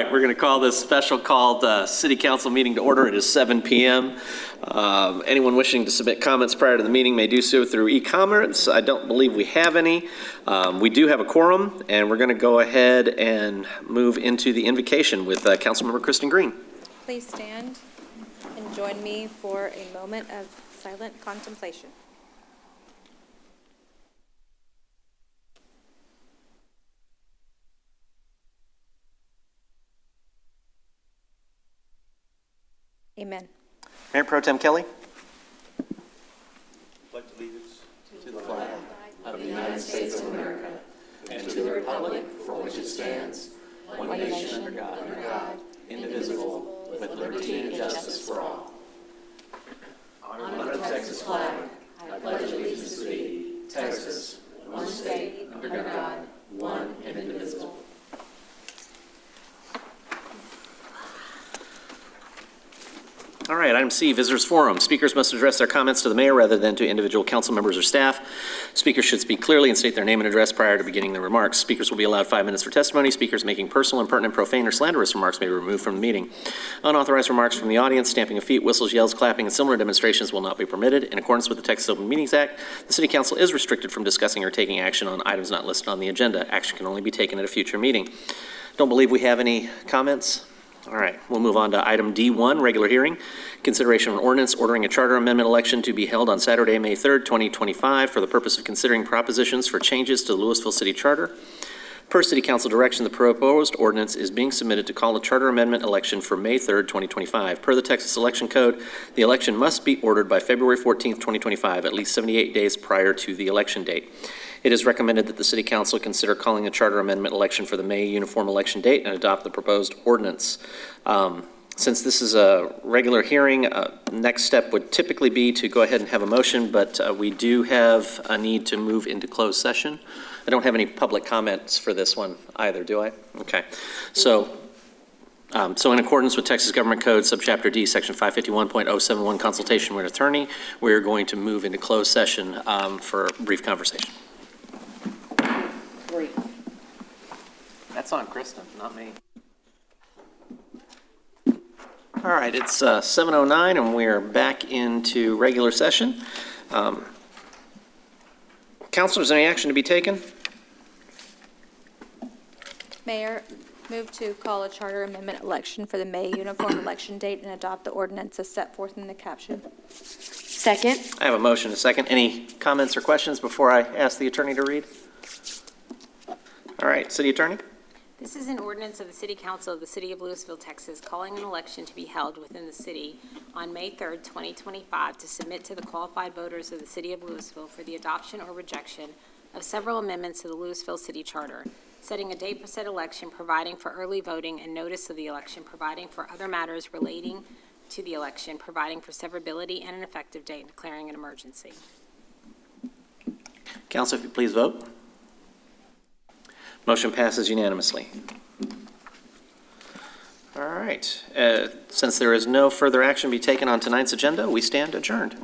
right, we're going to call this special called City Council meeting to order. It is 7 p.m. Anyone wishing to submit comments prior to the meeting may do so through e-comments. I don't believe we have any. We do have a quorum, and we're going to go ahead and move into the invocation with Councilmember Kristen Green. Please stand and join me for a moment of silent contemplation. Amen. Mayor Pro Tem Kelly. Pledge allegiance to the flag of the United States of America and to the republic for which it stands, one nation under God, indivisible, with liberty and justice for all. Honor the Texas flag. I pledge allegiance to thee, Texas, one state, under God, one and indivisible. All right, item C, Visitors Forum. Speakers must address their comments to the mayor rather than to individual council members or staff. Speakers should speak clearly and state their name and address prior to beginning their remarks. Speakers will be allowed 5 minutes for testimony. Speakers making personal, impertinent, profane, or slanderous remarks may be removed from the meeting. Unauthorized remarks from the audience, stamping of feet, whistles, yells, clapping, and similar demonstrations will not be permitted. In accordance with the Texas Open Meetings Act, the City Council is restricted from discussing or taking action on items not listed on the agenda. Action can only be taken at a future meeting. Don't believe we have any comments. All right, we'll move on to item D1, regular hearing. Consideration of an ordinance ordering a charter amendment election to be held on Saturday, May 3rd, 2025 for the purpose of considering propositions for changes to the Lewisville City Charter. Per City Council direction, the proposed ordinance is being submitted to call a charter amendment election for May 3rd, 2025. Per the Texas Election Code, the election must be ordered by February 14th, 2025, at least 78 days prior to the election date. It is recommended that the City Council consider calling a charter amendment election for the May uniform election date and adopt the proposed ordinance. Since this is a regular hearing, next step would typically be to go ahead and have a motion, but we do have a need to move into closed session. I don't have any public comments for this one either, do I? Okay. So in accordance with Texas Government Code, Subchapter D, Section 551.071, consultation with attorney, we're going to move into closed session for a brief conversation. Great. That's on Kristen, not me. All right, it's 7:09 and we're back into regular session. Councilors, any action to be taken? Mayor, move to call a charter amendment election for the May uniform election date and adopt the ordinance as set forth in the caption. Second. I have a motion, a second. Any comments or questions before I ask the attorney to read? All right, City Attorney. This is an ordinance of the City Council of the City of Lewisville, Texas, calling an election to be held within the city on May 3rd, 2025, to submit to the qualified voters of the City of Lewisville for the adoption or rejection of several amendments to the Lewisville City Charter, setting a date for said election, providing for early voting and notice of the election, providing for other matters relating to the election, providing for severability and an effective date, and declaring an emergency. Council, if you please vote. Motion passes unanimously. All right. Since there is no further action to be taken on tonight's agenda, we stand adjourned.